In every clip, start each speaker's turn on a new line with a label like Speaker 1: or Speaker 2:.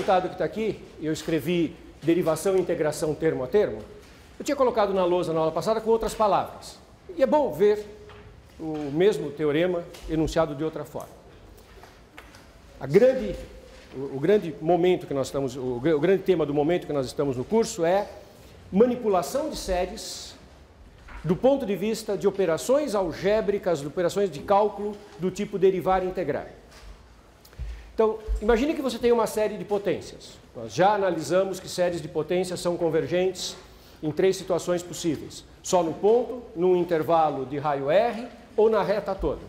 Speaker 1: resultado que está aqui, eu escrevi derivação e integração termo a termo, eu tinha colocado na lousa na aula passada com outras palavras. E é bom ver o mesmo teorema enunciado de outra forma. O grande momento que nós estamos, o grande tema do momento que nós estamos no curso é manipulação de séries do ponto de vista de operações algébricas, de operações de cálculo do tipo derivar e integrar. Então, imagine que você tem uma série de potências. Nós já analisamos que séries de potências são convergentes em 3 situações possíveis. Só no ponto, num intervalo de raio R ou na reta toda.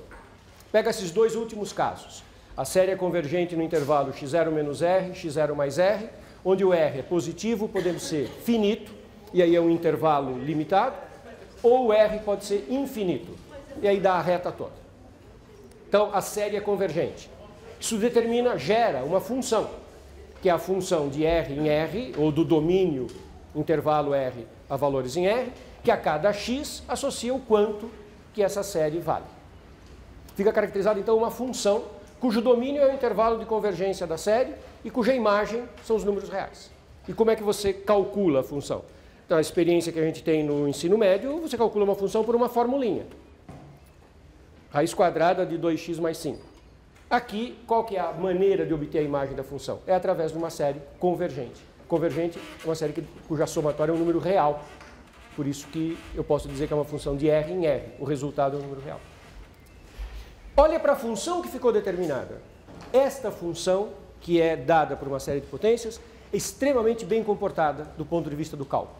Speaker 1: Pega esses 2 últimos casos. A série é convergente no intervalo x0 menos R, x0 mais R, onde o R é positivo, podendo ser finito, e aí é um intervalo limitado, ou o R pode ser infinito, e aí dá a reta toda. Então, a série é convergente. Isso gera uma função, que é a função de R em R, ou do domínio intervalo R a valores em R, que a cada x associa o quanto que essa série vale. Fica caracterizada, então, uma função cujo domínio é o intervalo de convergência da série e cuja imagem são os números reais. E como é que você calcula a função? Então, a experiência que a gente tem no ensino médio, você calcula uma função por uma formulinha. Raiz quadrada de 2x mais 5. Aqui, qual que é a maneira de obter a imagem da função? É através de uma série convergente. Convergente é uma série cuja somatória é um número real. Por isso que eu posso dizer que é uma função de R em R. O resultado é um número real. Olha para a função que ficou determinada. Esta função, que é dada por uma série de potências, é extremamente bem comportada do ponto de vista do cálculo.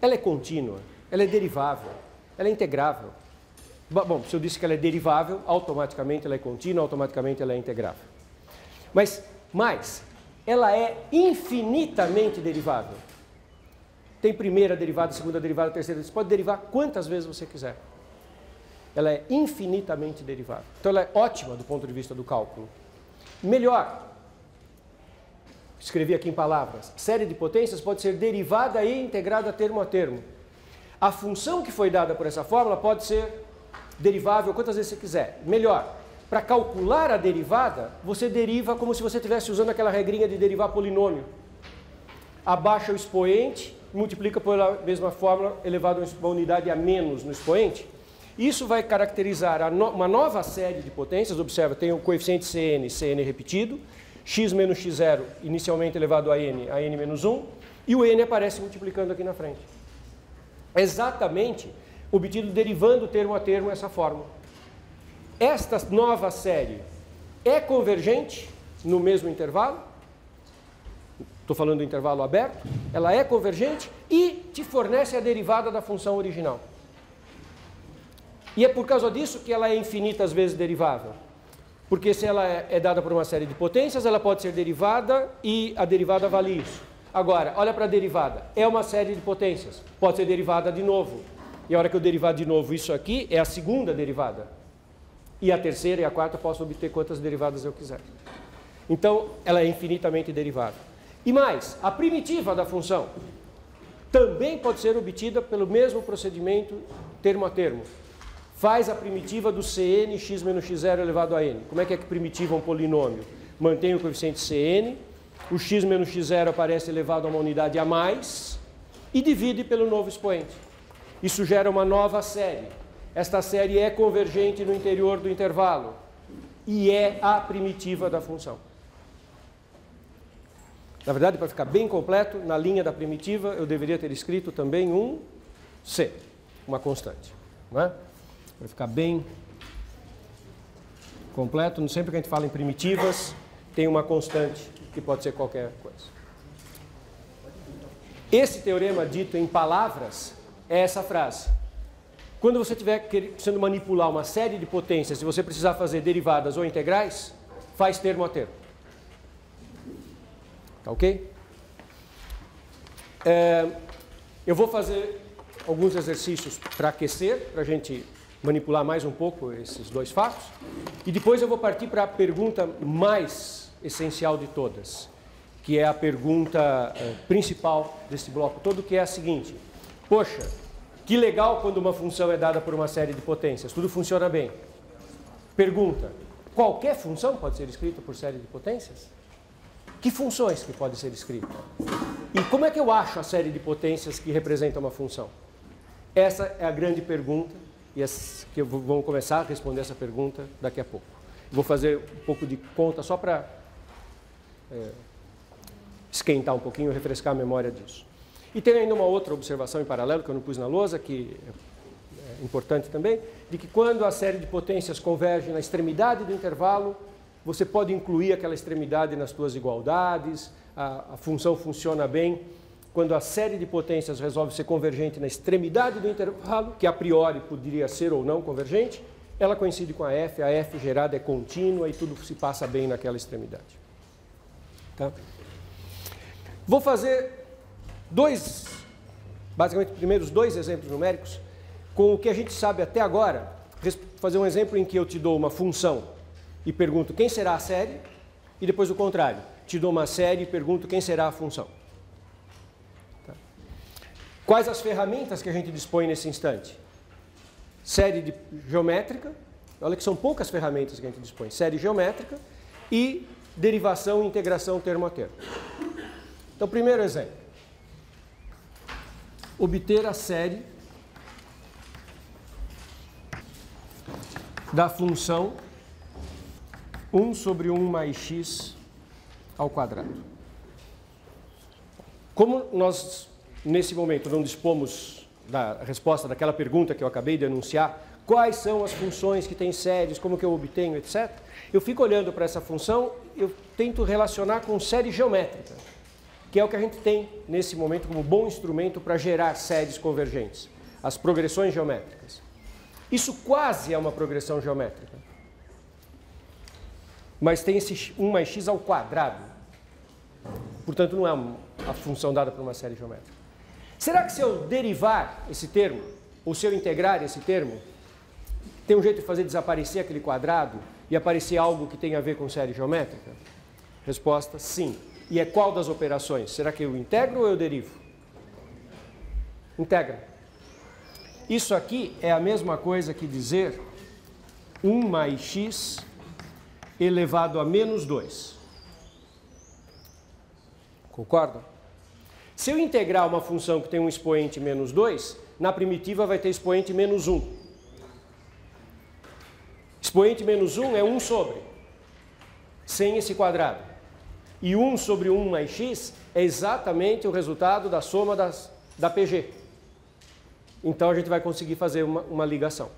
Speaker 1: Ela é contínua, ela é derivável, ela é integrável. Bom, se eu disse que ela é derivável, automaticamente ela é contínua, automaticamente ela é integrável. Mas ela é infinitamente derivável. Tem primeira derivada, segunda derivada, terceira, você pode derivar quantas vezes você quiser. Ela é infinitamente derivável. Então ela é ótima do ponto de vista do cálculo. Melhor, escrevi aqui em palavras, série de potências pode ser derivada e integrada termo a termo. A função que foi dada por essa fórmula pode ser derivável quantas vezes você quiser. Melhor, para calcular a derivada, você deriva como se você estivesse usando aquela regrinha de derivar polinômio. Abaixa o expoente, multiplica pela mesma fórmula elevado a uma unidade a menos no expoente. Isso vai caracterizar uma nova série de potências. Observa, tem o coeficiente Cn repetido, x menos x0 inicialmente elevado a n menos 1, e o n aparece multiplicando aqui na frente. Exatamente obtido derivando termo a termo essa fórmula. Esta nova série é convergente no mesmo intervalo, estou falando do intervalo aberto, ela é convergente e te fornece a derivada da função original. E é por causa disso que ela é infinitas vezes derivável. Porque se ela é dada por uma série de potências, ela pode ser derivada e a derivada vale isso. Agora, olha para a derivada. É uma série de potências. Pode ser derivada de novo. E a hora que eu derivar de novo isso aqui, é a segunda derivada. E a terceira e a quarta eu posso obter quantas derivadas eu quiser. Então, ela é infinitamente derivável. E mais, a primitiva da função também pode ser obtida pelo mesmo procedimento termo a termo. Faz a primitiva do Cn x menos x0 elevado a n. Como é que primitiva é um polinômio? Mantém o coeficiente Cn, o x menos x0 aparece elevado a uma unidade a mais e divide pelo novo expoente. Isso gera uma nova série. Esta série é convergente no interior do intervalo e é a primitiva da função. Na verdade, para ficar bem completo, na linha da primitiva eu deveria ter escrito também um C, uma constante, não é? Para ficar bem completo, sempre que a gente fala em primitivas, tem uma constante que pode ser qualquer coisa. Esse teorema dito em palavras é essa frase. Quando você estiver precisando manipular uma série de potências, se você precisar fazer derivadas ou integrais, faz termo a termo. Tá ok? Eu vou fazer alguns exercícios para aquecer, para a gente manipular mais um pouco esses dois fatos. E depois eu vou partir para a pergunta mais essencial de todas, que é a pergunta principal desse bloco todo, que é a seguinte. Poxa, que legal quando uma função é dada por uma série de potências, tudo funciona bem. Pergunta, qualquer função pode ser escrita por série de potências? Que funções que podem ser escritas? E como é que eu acho a série de potências que representa uma função? Essa é a grande pergunta, e vamos começar a responder essa pergunta daqui a pouco. Vou fazer um pouco de conta só para esquentar um pouquinho, refrescar a memória disso. E tem ainda uma outra observação em paralelo, que eu não pus na lousa, que é importante também, de que quando a série de potências converge na extremidade do intervalo, você pode incluir aquela extremidade nas suas igualdades, a função funciona bem. Quando a série de potências resolve ser convergente na extremidade do intervalo, que a priori poderia ser ou não convergente, ela coincide com a F gerada é contínua e tudo se passa bem naquela extremidade. Tá? Vou fazer basicamente, primeiros dois exemplos numéricos, com o que a gente sabe até agora. Fazer um exemplo em que eu te dou uma função e pergunto quem será a série, e depois o contrário, te dou uma série e pergunto quem será a função. Tá? Quais as ferramentas que a gente dispõe nesse instante? Série geométrica, olha que são poucas ferramentas que a gente dispõe, série geométrica e derivação e integração termo a termo. Então, primeiro exemplo, obter a série da função 1 sobre 1 mais x ao quadrado. Como nós, nesse momento, não dispomos da resposta daquela pergunta que eu acabei de anunciar, quais são as funções que têm séries, como que eu obtenho, etc., eu fico olhando para essa função, eu tento relacionar com série geométrica, que é o que a gente tem nesse momento como bom instrumento para gerar séries convergentes, as progressões geométricas. Isso quase é uma progressão geométrica, mas tem esse 1 mais x ao quadrado, portanto não é a função dada por uma série geométrica. Será que se eu derivar esse termo, ou se eu integrar esse termo, tem um jeito de fazer desaparecer aquele quadrado e aparecer algo que tem a ver com série geométrica? Resposta, sim. E é qual das operações? Será que eu integro ou eu derivo? Integra. Isso aqui é a mesma coisa que dizer 1 mais x elevado a menos 2. Concordam? Se eu integrar uma função que tem um expoente menos 2, na primitiva vai ter expoente menos 1. Expoente menos 1 é 1 sobre, sem esse quadrado. E 1 sobre 1 mais x é exatamente o resultado da soma da PG. Então a gente vai conseguir fazer uma ligação.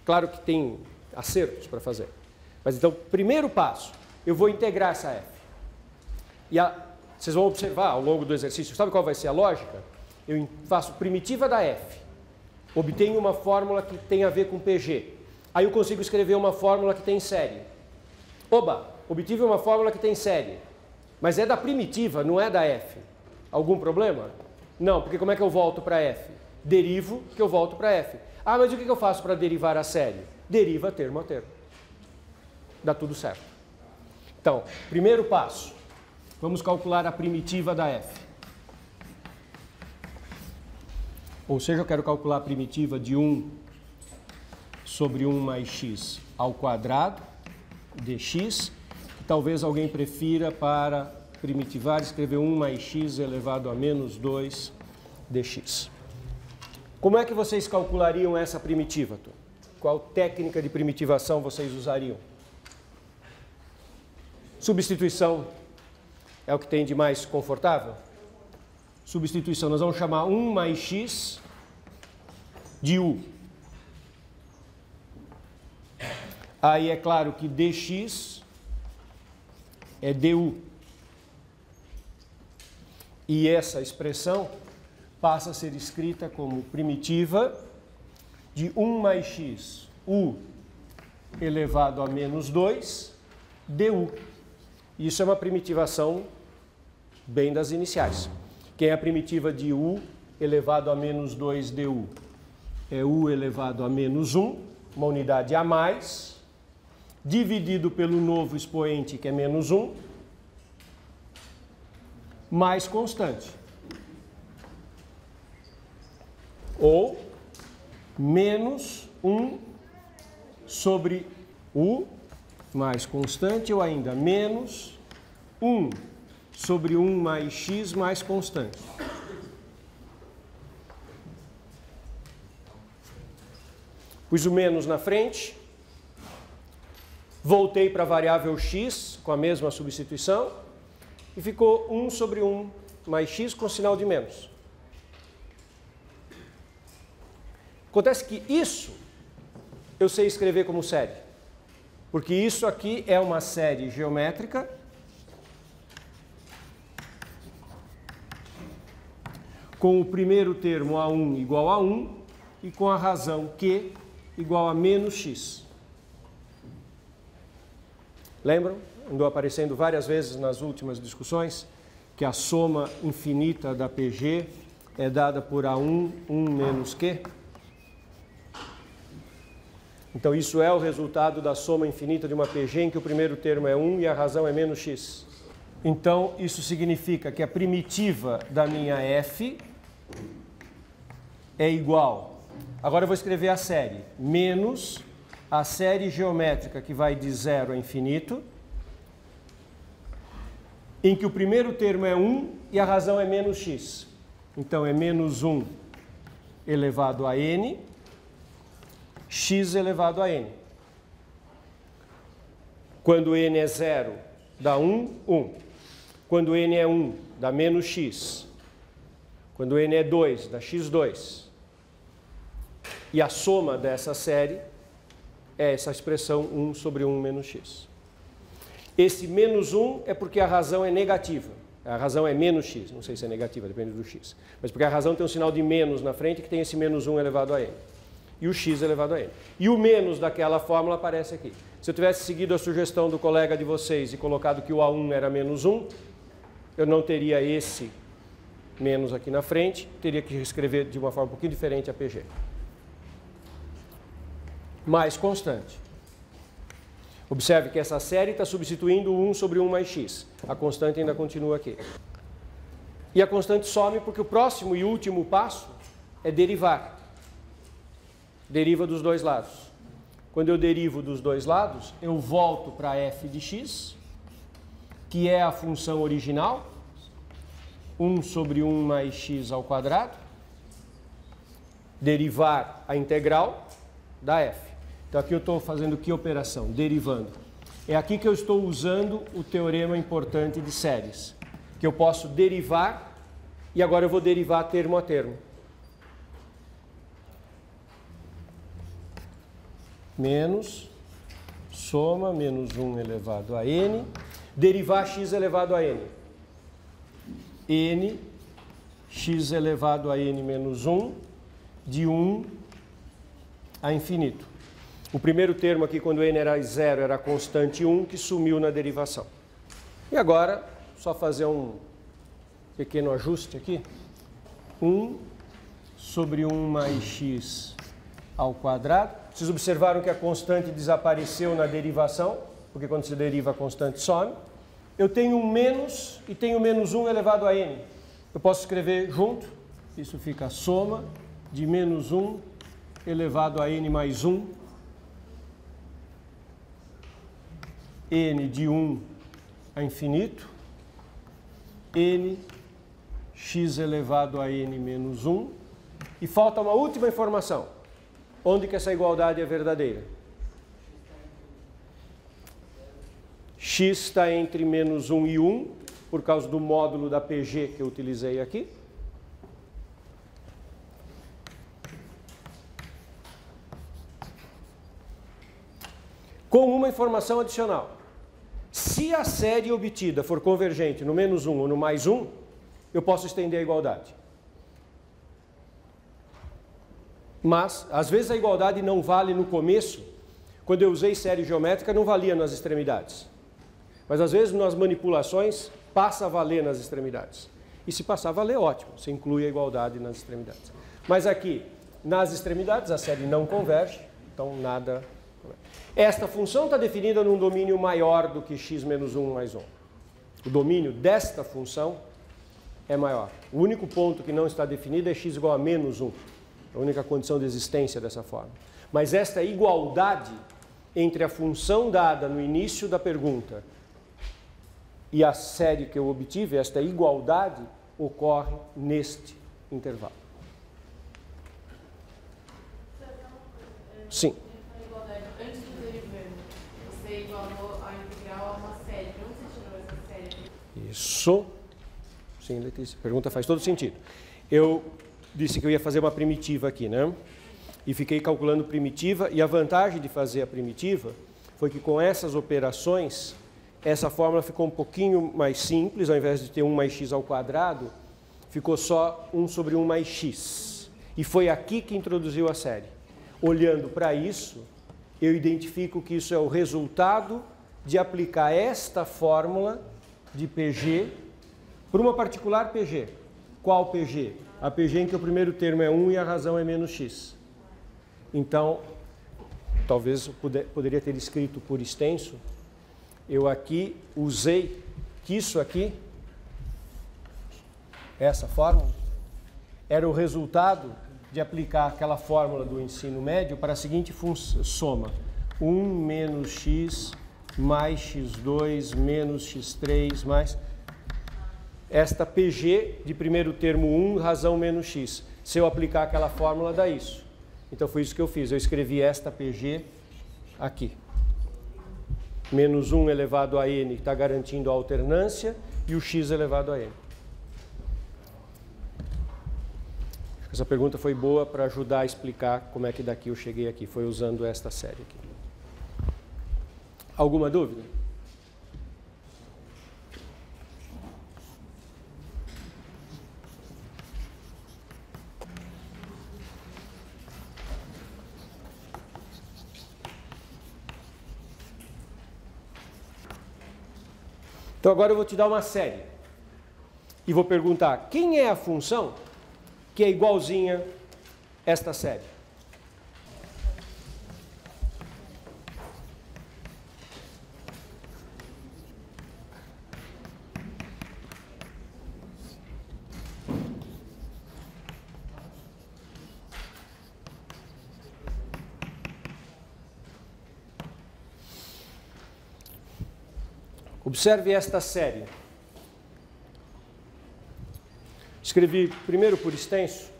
Speaker 1: Claro que tem acertos para fazer. Mas então, primeiro passo, eu vou integrar essa f. E vocês vão observar ao longo do exercício, sabe qual vai ser a lógica? Eu faço primitiva da f, obtenho uma fórmula que tem a ver com PG. Aí eu consigo escrever uma fórmula que tem série. Oba, obtive uma fórmula que tem série, mas é da primitiva, não é da f. Algum problema? Não, porque como é que eu volto para f? Derivo que eu volto para f. Ah, mas o que eu faço para derivar a série? Deriva termo a termo. Dá tudo certo. Então, primeiro passo. Vamos calcular a primitiva da f. Ou seja, eu quero calcular a primitiva de 1 sobre 1 mais x ao quadrado dx. Talvez alguém prefira, para primitivar, escrever 1 mais x elevado a menos 2 dx. Como é que vocês calculariam essa primitiva? Qual técnica de primitivação vocês usariam? Substituição é o que tem de mais confortável? Substituição, nós vamos chamar 1 mais x de u. Aí é claro que dx é du. E essa expressão passa a ser escrita como primitiva de 1 mais x u elevado a menos 2 du. Isso é uma primitivação bem das iniciais. Quem é a primitiva de u elevado a menos 2 du? É u elevado a menos 1, uma unidade a mais, dividido pelo novo expoente, que é menos 1, mais constante. Ou menos 1 sobre u mais constante, ou ainda menos 1 sobre 1 mais x mais constante. Pus o menos na frente, voltei para a variável x com a mesma substituição e ficou 1 sobre 1 mais x com sinal de menos. Acontece que isso eu sei escrever como série, porque isso aqui é uma série geométrica com o primeiro termo A1 igual a 1 e com a razão Q igual a menos x. Lembram? Andou aparecendo várias vezes nas últimas discussões que a soma infinita da PG é dada por A1, 1 menos Q. Então isso é o resultado da soma infinita de uma PG em que o primeiro termo é 1 e a razão é menos x. Então isso significa que a primitiva da minha f é igual, agora eu vou escrever a série, menos a série geométrica que vai de 0 a infinito, em que o primeiro termo é 1 e a razão é menos x. Então é menos 1 elevado a n, x elevado a n. Quando n é 0, dá 1, 1. Quando n é 1, dá menos x. Quando n é 2, dá x2. E a soma dessa série é essa expressão 1 sobre 1 menos x. Esse menos 1 é porque a razão é negativa. A razão é menos x, não sei se é negativa, depende do x. Mas porque a razão tem um sinal de menos na frente que tem esse menos 1 elevado a n. E o x elevado a n. E o menos daquela fórmula aparece aqui. Se eu tivesse seguido a sugestão do colega de vocês e colocado que o A1 era menos 1, eu não teria esse menos aqui na frente, teria que escrever de uma forma um pouquinho diferente a PG. Mais constante. Observe que essa série está substituindo 1 sobre 1 mais x. A constante ainda continua aqui. E a constante some porque o próximo e último passo é derivar. Deriva dos dois lados. Quando eu derivo dos dois lados, eu volto para f de x, que é a função original, 1 sobre 1 mais x ao quadrado, derivar a integral da f. Então aqui eu estou fazendo que operação? Derivando. É aqui que eu estou usando o teorema importante de séries, que eu posso derivar, e agora eu vou derivar termo a termo. Menos, soma, menos 1 elevado a n, derivar x elevado a n. N, x elevado a n menos 1, de 1 a infinito. O primeiro termo aqui, quando n era 0, era a constante 1, que sumiu na derivação. E agora, só fazer um pequeno ajuste aqui. 1 sobre 1 mais x ao quadrado. Vocês observaram que a constante desapareceu na derivação, porque quando se deriva a constante some. Eu tenho um menos e tenho menos 1 elevado a n. Eu posso escrever junto, isso fica a soma de menos 1 elevado a n mais 1, n de 1 a infinito, n x elevado a n menos 1, e falta uma última informação. Onde que essa igualdade é verdadeira? X está entre menos 1 e 1, por causa do módulo da PG que eu utilizei aqui. Com uma informação adicional. Se a série obtida for convergente no menos 1 ou no mais 1, eu posso estender a igualdade. Mas, às vezes, a igualdade não vale no começo. Quando eu usei série geométrica, não valia nas extremidades. Mas, às vezes, nas manipulações, passa a valer nas extremidades. E se passar a valer, ótimo. Você inclui a igualdade nas extremidades. Mas aqui, nas extremidades, a série não converge. Então, nada... Esta função está definida num domínio maior do que x menos 1 mais 1. O domínio desta função é maior. O único ponto que não está definido é x igual a menos 1. A única condição de existência dessa forma. Mas esta igualdade entre a função dada no início da pergunta e a série que eu obtive, esta igualdade, ocorre neste intervalo. Sim.
Speaker 2: Antes do derivando, você igualou a integral a uma série. De onde você tirou essa série?
Speaker 1: Isso. Sim, Letícia, a pergunta faz todo sentido. Eu disse que eu ia fazer uma primitiva aqui, né? E fiquei calculando primitiva, e a vantagem de fazer a primitiva foi que com essas operações, essa fórmula ficou um pouquinho mais simples, ao invés de ter 1 mais x ao quadrado, ficou só 1 sobre 1 mais x. E foi aqui que introduziu a série. Olhando para isso, eu identifico que isso é o resultado de aplicar esta fórmula de PG para uma particular PG. Qual PG? A PG em que o primeiro termo é 1 e a razão é menos x. Então, talvez eu poderia ter escrito por extenso, eu aqui usei que isso aqui, essa fórmula, era o resultado de aplicar aquela fórmula do ensino médio para a seguinte soma: 1 menos x mais x2 menos x3 mais... Esta PG de primeiro termo 1, razão menos x. Se eu aplicar aquela fórmula, dá isso. Então foi isso que eu fiz. Eu escrevi esta PG aqui. Menos 1 elevado a n está garantindo a alternância e o x elevado a n. Essa pergunta foi boa para ajudar a explicar como é que daqui eu cheguei aqui. Foi usando esta série aqui. Alguma dúvida? Então agora eu vou te dar uma série e vou perguntar quem é a função que é igualzinha esta série. Observe esta série. Escrevi primeiro por extenso,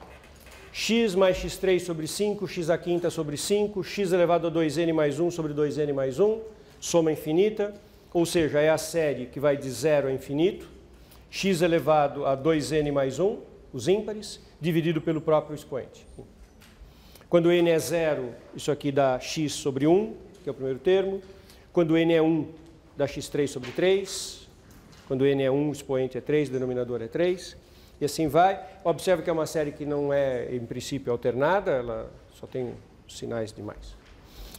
Speaker 1: x mais x3 sobre 5, x à quinta sobre 5, x elevado a 2n mais 1 sobre 2n mais 1, soma infinita, ou seja, é a série que vai de 0 a infinito, x elevado a 2n mais 1, os ímpares, dividido pelo próprio expoente. Quando n é 0, isso aqui dá x sobre 1, que é o primeiro termo. Quando n é 1, dá x3 sobre 3. Quando n é 1, o expoente é 3, o denominador é 3. E assim vai. Observe que é uma série que não é, em princípio, alternada, ela só tem sinais de mais.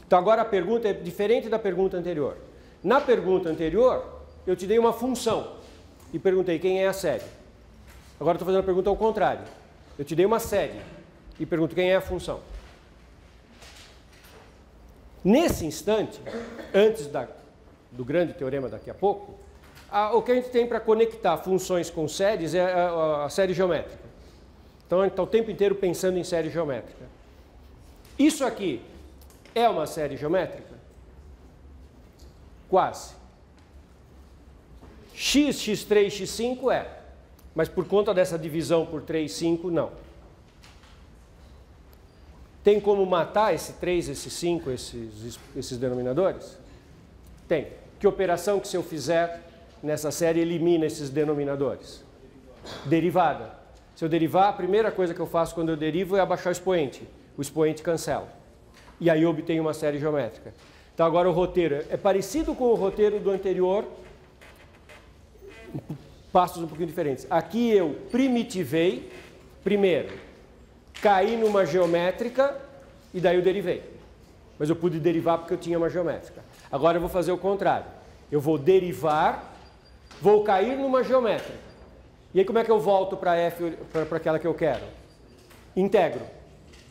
Speaker 1: Então, agora a pergunta é diferente da pergunta anterior. Na pergunta anterior, eu te dei uma função e perguntei quem é a série. Agora estou fazendo a pergunta ao contrário. Eu te dei uma série e pergunto quem é a função. Nesse instante, antes do grande teorema daqui a pouco, o que a gente tem para conectar funções com séries é a série geométrica. Então, a gente está o tempo inteiro pensando em série geométrica. Isso aqui é uma série geométrica? Quase. X, x3, x5 é. Mas por conta dessa divisão por 3, 5, não. Tem como matar esse 3, esse 5, esses denominadores? Tem. Que operação que se eu fizer nessa série elimina esses denominadores? Derivada. Se eu derivar, a primeira coisa que eu faço quando eu derivo é abaixar o expoente. O expoente cancela. E aí eu obtenho uma série geométrica. Então agora o roteiro é parecido com o roteiro do anterior, passos um pouquinho diferentes. Aqui eu primitivei, primeiro, caí numa geométrica e daí eu derivei. Mas eu pude derivar porque eu tinha uma geométrica. Agora eu vou fazer o contrário. Eu vou derivar, vou cair numa geométrica. E aí como é que eu volto para F, para aquela que eu quero? Integro.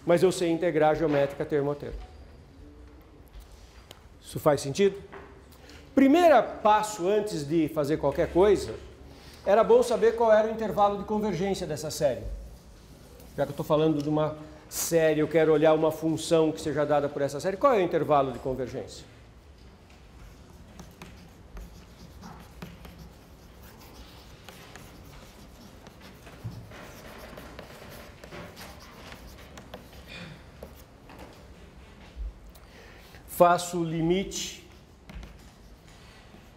Speaker 1: Mas eu sei integrar geométrica termo a termo. Isso faz sentido? Primeiro passo antes de fazer qualquer coisa, era bom saber qual era o intervalo de convergência dessa série. Já que eu estou falando de uma série, eu quero olhar uma função que seja dada por essa série. Qual é o intervalo de convergência? faço o limite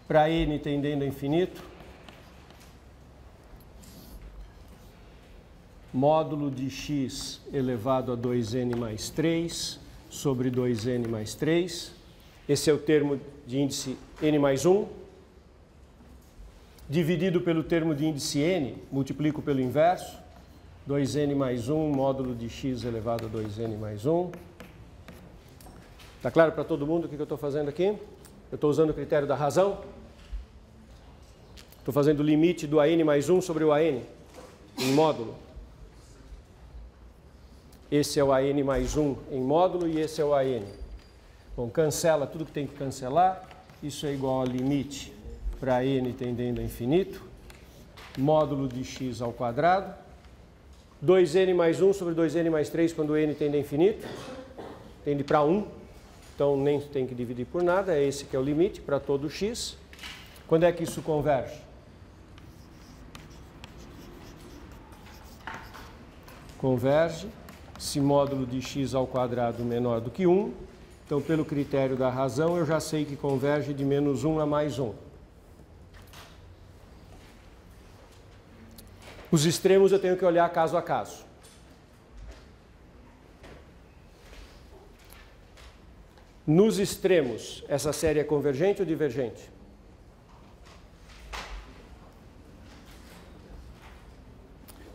Speaker 1: para n tendendo a infinito, módulo de x elevado a 2n mais 3 sobre 2n mais 3. Esse é o termo de índice n mais 1. Dividido pelo termo de índice n, multiplico pelo inverso. 2n mais 1, módulo de x elevado a 2n mais 1. Está claro para todo mundo o que eu estou fazendo aqui? Eu estou usando o critério da razão. Estou fazendo o limite do an mais 1 sobre o an, em módulo. Esse é o an mais 1 em módulo e esse é o an. Bom, cancela tudo que tem que cancelar. Isso é igual a limite para n tendendo a infinito, módulo de x ao quadrado. 2n mais 1 sobre 2n mais 3 quando n tende a infinito. Tende para 1. Então nem tem que dividir por nada. É esse que é o limite para todo x. Quando é que isso converge? Converge se módulo de x ao quadrado menor do que 1. Então, pelo critério da razão, eu já sei que converge de menos 1 a mais 1. Os extremos eu tenho que olhar caso a caso. Nos extremos, essa série é convergente ou divergente?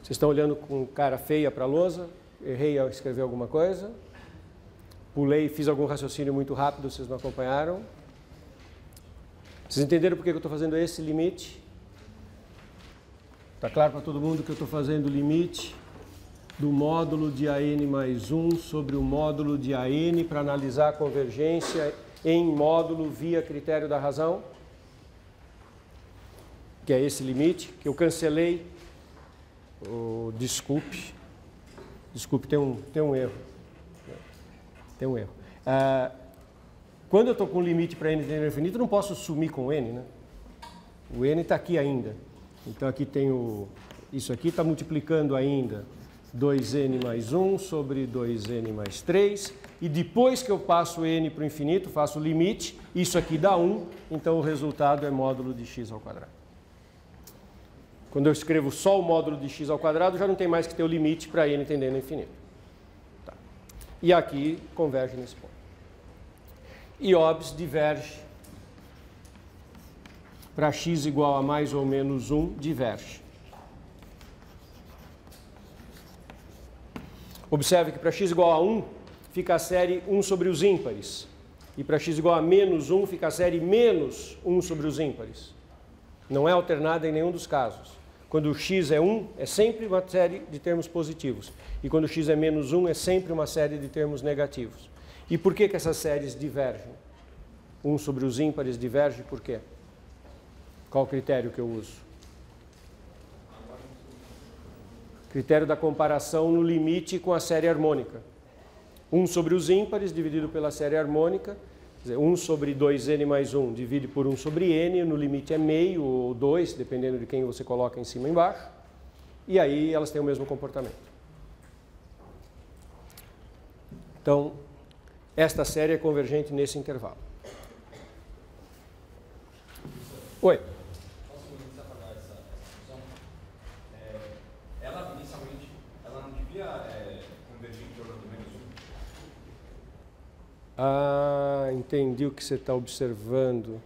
Speaker 1: Vocês estão olhando com cara feia para a lousa? Errei ao escrever alguma coisa? Pulei, fiz algum raciocínio muito rápido, vocês não acompanharam? Vocês entenderam por que eu estou fazendo esse limite? Está claro para todo mundo que eu estou fazendo o limite do módulo de an mais 1 sobre o módulo de an para analisar a convergência em módulo via critério da razão? Que é esse limite que eu cancelei. Desculpe, tem um erro. Tem um erro. Quando eu estou com o limite para n tendendo a infinito, eu não posso sumir com o n, né? O n está aqui ainda. Então aqui tem isso aqui está multiplicando ainda 2n mais 1 sobre 2n mais 3. E depois que eu passo n para o infinito, faço o limite, isso aqui dá 1, então o resultado é módulo de x ao quadrado. Quando eu escrevo só o módulo de x ao quadrado, já não tem mais que ter o limite para n tendendo a infinito. Tá. E aqui converge nesse ponto. E OBS diverge. Para x igual a mais ou menos 1, diverge. Observe que para x igual a 1, fica a série 1 sobre os ímpares. E para x igual a menos 1, fica a série menos 1 sobre os ímpares. Não é alternada em nenhum dos casos. Quando o x é 1, é sempre uma série de termos positivos. E quando o x é menos 1, é sempre uma série de termos negativos. E por que essas séries divergem? 1 sobre os ímpares diverge por quê? Qual o critério que eu uso? Critério da comparação no limite com a série harmônica. 1 sobre os ímpares dividido pela série harmônica. Quer dizer, 1 sobre 2n mais 1 divide por 1 sobre n, no limite é meio ou 2, dependendo de quem você coloca em cima e embaixo. E aí elas têm o mesmo comportamento. Então, esta série é convergente nesse intervalo. Oi?
Speaker 3: Posso começar a pagar essa função? Ela, inicialmente, ela não devia convergir em torno do menos 1?
Speaker 1: Ah, entendi o que você está observando.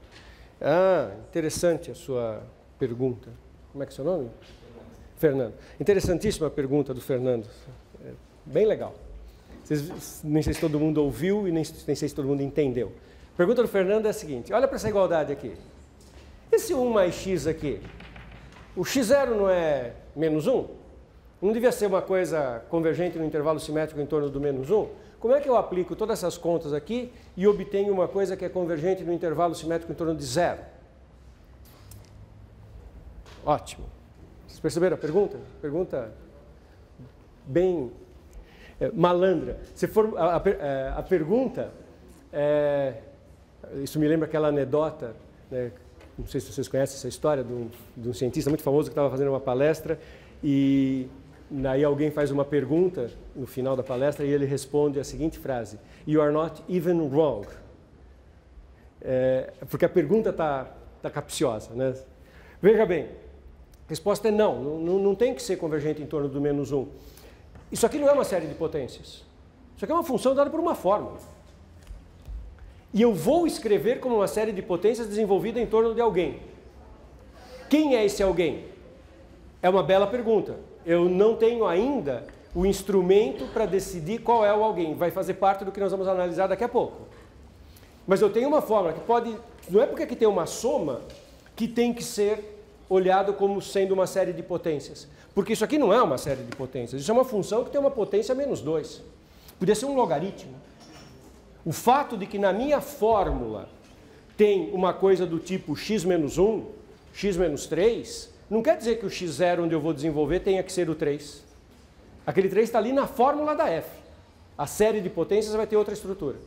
Speaker 1: Interessante a sua pergunta. Como é que é o seu nome? Fernando. Interessantíssima a pergunta do Fernando. Bem legal. Nem sei se todo mundo ouviu e nem sei se todo mundo entendeu. A pergunta do Fernando é a seguinte. Olha para essa igualdade aqui. Esse 1 mais x aqui, o x0 não é menos 1? Não devia ser uma coisa convergente no intervalo simétrico em torno do menos 1? Como é que eu aplico todas essas contas aqui e obtenho uma coisa que é convergente no intervalo simétrico em torno de 0? Ótimo. Vocês perceberam a pergunta? Pergunta bem malandra. Se for a pergunta, isso me lembra aquela anedota, né? Não sei se vocês conhecem essa história de um cientista muito famoso que estava fazendo uma palestra e aí alguém faz uma pergunta no final da palestra e ele responde a seguinte frase: "You are not even wrong." Porque a pergunta está capciosa, né? Veja bem, a resposta é não tem que ser convergente em torno do menos 1. Isso aqui não é uma série de potências. Isso aqui é uma função dada por uma fórmula. E eu vou escrever como uma série de potências desenvolvida em torno de alguém. Quem é esse alguém? É uma bela pergunta. Eu não tenho ainda o instrumento para decidir qual é o alguém. Vai fazer parte do que nós vamos analisar daqui a pouco. Mas eu tenho uma fórmula que pode... Não é porque aqui tem uma soma que tem que ser olhado como sendo uma série de potências. Porque isso aqui não é uma série de potências. Isso é uma função que tem uma potência menos 2. Podia ser um logaritmo. O fato de que na minha fórmula tem uma coisa do tipo x menos 1, x menos 3, não quer dizer que o x0 onde eu vou desenvolver tenha que ser o 3. Aquele 3 está ali na fórmula da f. A série de potências vai ter outra estrutura.